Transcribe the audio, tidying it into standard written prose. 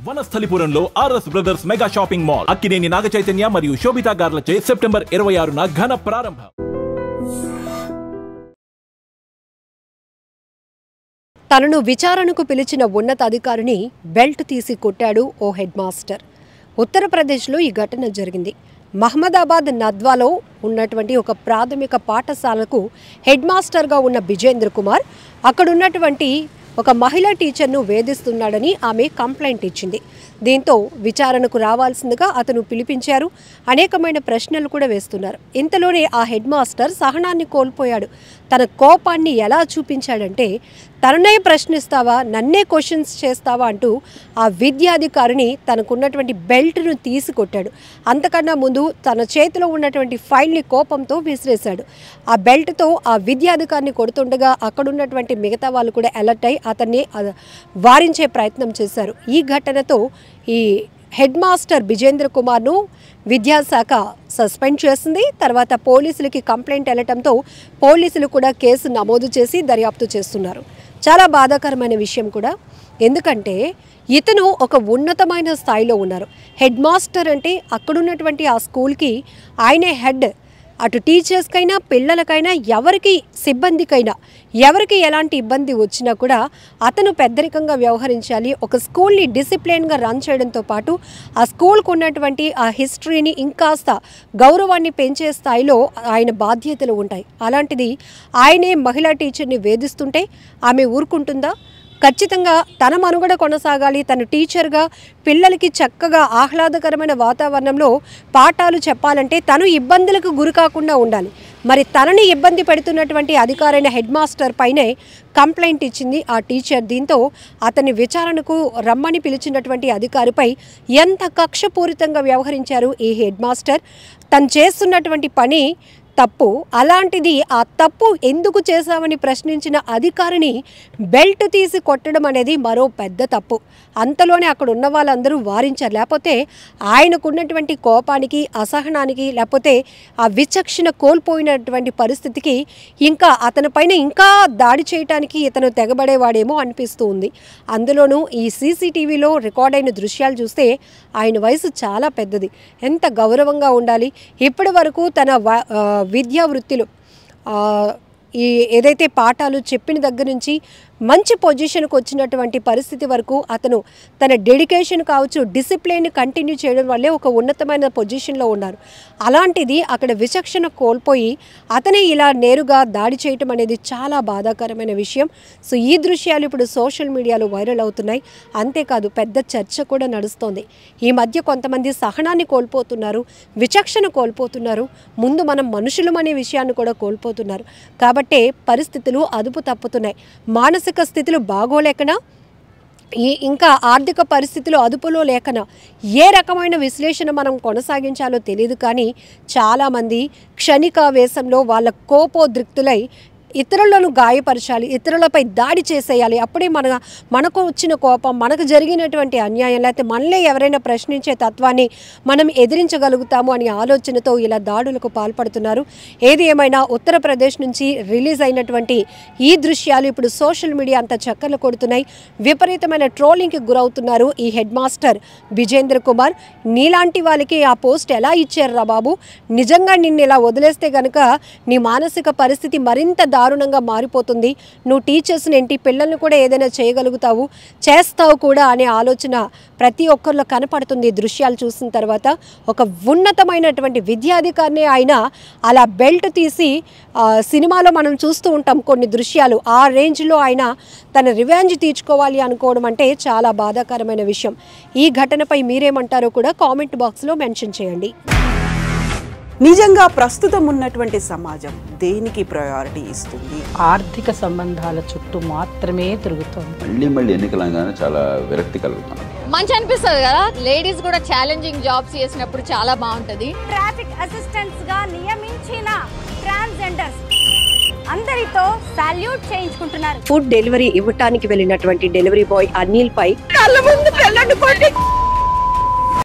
వనస్థలిపురంలో R S brothers mega shopping mall Akkineni Naga Chaitanya మరియు Sobhita గార్లచే September 26న ఘన ప్రారంభం. తనను విచారణకు పిలిచిన ఉన్నతాధికారిని బెల్ట్ తీసి కొట్టాడు ఓ హెడ్ మాస్టర్. ఉత్తరప్రదేశ్లో ఈ ఘటన జరిగింది. మహమ్మదాబాద్ నద్వాలో ఉన్నటువంటి ఒక ప్రాథమిక పాఠశాలకు హెడ్ మాస్టర్గా ఉన్న బిజేంద్ర కుమార్ అక్కడున్నటువంటి ఒక మహిళా టీచర్ను వేధిస్తున్నాడని ఆమె కంప్లైంట్ ఇచ్చింది. దీంతో విచారణకు రావాల్సిందిగా అతను పిలిపించారు. అనేకమైన ప్రశ్నలు కూడా వేస్తున్నారు. ఇంతలోనే ఆ హెడ్ మాస్టర్ సహనాన్ని కోల్పోయాడు. తన కోపాన్ని ఎలా చూపించాడంటే, తననే ప్రశ్నిస్తావా, నన్నే క్వశ్చన్స్ చేస్తావా అంటూ ఆ విద్యాధికారిని తనకున్నటువంటి బెల్ట్ను తీసి కొట్టాడు. అంతకన్నా ముందు తన చేతిలో ఉన్నటువంటి ఫైల్ని కోపంతో విసిరేశాడు. ఆ బెల్ట్తో ఆ విద్యాధికారిని కొడుతుండగా అక్కడున్నటువంటి మిగతా వాళ్ళు కూడా అలర్ట్ అయి అతన్ని వారించే ప్రయత్నం చేశారు. ఈ ఘటనతో ఈ హెడ్ మాస్టర్ బిజేంద్ర కుమార్ను విద్యాశాఖ సస్పెండ్ చేసింది. తర్వాత పోలీసులకి కంప్లైంట్ వెళ్ళటంతో పోలీసులు కూడా కేసు నమోదు చేసి దర్యాప్తు చేస్తున్నారు. చాలా బాధాకరమైన విషయం కూడా, ఎందుకంటే ఇతను ఒక ఉన్నతమైన స్థాయిలో ఉన్నారు. హెడ్ మాస్టర్ అంటే అక్కడున్నటువంటి ఆ స్కూల్కి ఆయనే హెడ్. అటు టీచర్స్కైనా పిల్లలకైనా ఎవరికి సిబ్బందికైనా ఎవరికి ఎలాంటి ఇబ్బంది వచ్చినా కూడా అతను పెద్దరికంగా వ్యవహరించాలి. ఒక స్కూల్ని డిసిప్లిన్గా రన్ చేయడంతో పాటు ఆ స్కూల్కు ఉన్నటువంటి ఆ హిస్టరీని ఇంకాస్త గౌరవాన్ని పెంచే స్థాయిలో ఆయన బాధ్యతలు ఉంటాయి. అలాంటిది ఆయనే మహిళా టీచర్ని వేధిస్తుంటే ఆమె ఊరుకుంటుందా? ఖచ్చితంగా తన మనుగడ కొనసాగాలి. తన టీచర్గా పిల్లలకి చక్కగా ఆహ్లాదకరమైన వాతావరణంలో పాఠాలు చెప్పాలంటే తను ఇబ్బందులకు గురి కాకుండా ఉండాలి. మరి తనని ఇబ్బంది పెడుతున్నటువంటి అధికారైన హెడ్ మాస్టర్ పైనే కంప్లైంట్ ఇచ్చింది ఆ టీచర్. దీంతో అతని విచారణకు రమ్మని పిలిచినటువంటి అధికారిపై ఎంత కక్షపూరితంగా వ్యవహరించారు ఈ హెడ్ మాస్టర్. తను చేస్తున్నటువంటి పని తప్పు. అలాంటిది ఆ తప్పు ఎందుకు చేశామని ప్రశ్నించిన అధికారిని బెల్ట్ తీసి కొట్టడం అనేది మరో పెద్ద తప్పు. అంతలోనే అక్కడ ఉన్న వాళ్ళందరూ వారించారు. లేకపోతే ఆయనకున్నటువంటి కోపానికి, అసహనానికి, లేకపోతే ఆ విచక్షణ కోల్పోయినటువంటి పరిస్థితికి ఇంకా అతని పైన ఇంకా దాడి చేయడానికి ఇతను తెగబడేవాడేమో అనిపిస్తూ ఉంది. అందులోనూ ఈ సీసీటీవీలో రికార్డ్ అయిన దృశ్యాలు చూస్తే ఆయన వయసు చాలా పెద్దది. ఎంత గౌరవంగా ఉండాలి. ఇప్పటి వరకు తన విద్యా వృత్తిలో ఏదైతే పాఠాలు చెప్పిన దగ్గర నుంచి మంచి పొజిషన్కి వచ్చినటువంటి పరిస్థితి వరకు అతను తన డెడికేషన్ కావచ్చు, డిసిప్లిన్ కంటిన్యూ చేయడం వల్లే ఒక ఉన్నతమైన పొజిషన్లో ఉన్నారు. అలాంటిది అక్కడ విచక్షణ కోల్పోయి అతనే ఇలా నేరుగా దాడి చేయటం అనేది చాలా బాధాకరమైన విషయం. సో ఈ దృశ్యాలు ఇప్పుడు సోషల్ మీడియాలో వైరల్ అవుతున్నాయి. అంతేకాదు పెద్ద చర్చ కూడా నడుస్తోంది. ఈ మధ్య కొంతమంది సహనాన్ని కోల్పోతున్నారు, విచక్షణ కోల్పోతున్నారు, ముందు మనం మనుషులం అనే విషయాన్ని కూడా కోల్పోతున్నారు. కాబట్టే పరిస్థితులు అదుపు తప్పుతున్నాయి. మానసిక స్థితులు బాగోలేకనా, ఇంకా ఆర్థిక పరిస్థితులు అదుపులో లేకనా ఏ రకమైన విశ్లేషణ మనం కొనసాగించాలో తెలియదు. కానీ చాలామంది క్షణికావేశంలో వాళ్ళ కోపోద్రిక్తులై ఇతరులను గాయపరచాలి, ఇతరులపై దాడి చేసేయాలి. అప్పుడే మనకు వచ్చిన కోపం, మనకు జరిగినటువంటి అన్యాయం, లేకపోతే మనలే ఎవరైనా ప్రశ్నించే తత్వాన్ని మనం ఎదిరించగలుగుతాము అనే ఆలోచనతో ఇలా దాడులకు పాల్పడుతున్నారు. ఏది ఏమైనా ఉత్తరప్రదేశ్ నుంచి రిలీజ్ అయినటువంటి ఈ దృశ్యాలు ఇప్పుడు సోషల్ మీడియా అంతా చక్కర్లు కొడుతున్నాయి. విపరీతమైన ట్రోలింగ్కి గురవుతున్నారు ఈ హెడ్ మాస్టర్ బిజేంద్ర కుమార్. నీలాంటి వాళ్ళకి ఆ పోస్ట్ ఎలా ఇచ్చారు రా బాబు, నిజంగా నిన్ను ఇలా వదిలేస్తే కనుక నీ మానసిక పరిస్థితి మరింత దారుణంగా మారిపోతుంది. నువ్వు టీచర్స్ని ఏంటి, పిల్లల్ని కూడా ఏదైనా చేయగలుగుతావు, చేస్తావు కూడా అనే ఆలోచన ప్రతి ఒక్కరిలో కనపడుతుంది. దృశ్యాలు చూసిన తర్వాత ఒక ఉన్నతమైనటువంటి విద్యాధికారిని ఆయన అలా బెల్ట్ తీసి సినిమాలో మనం చూస్తూ ఉంటాం కొన్ని దృశ్యాలు. ఆ రేంజ్లో ఆయన తన రివెంజ్ తీర్చుకోవాలి అనుకోవడం అంటే చాలా బాధాకరమైన విషయం. ఈ ఘటనపై మీరేమంటారో కూడా కామెంట్ బాక్స్లో మెన్షన్ చేయండి. నిజంగా ప్రస్తుతం ఉన్నటువంటి సమాజం దేనికి ప్రయారిటీ ఇస్తుంది? ఆర్థిక సంబంధాల చుట్టూ మాత్రమే తిరుగుతుంది. మళ్ళీ ఎన్నికలంగానే చాలా విరక్తి కలుగుతాం. మంచి అనిపిస్తుంది కదా, లేడీస్ కూడా ఛాలెంజింగ్ జాబ్స్ చేసినప్పుడు చాలా బాగుంటది. ట్రాఫిక్ అసిస్టెంట్స్ గా నియమించిన ట్రాన్స్జెండర్స్ అందరితో సాల్యూట్ చేయించుకుంటున్నారు. ఫుడ్ డెలివరీ ఇవ్వటానికి వెళ్ళినటువంటి డెలివరీ బాయ్ అనిల్ పై కళ్ళ ముందు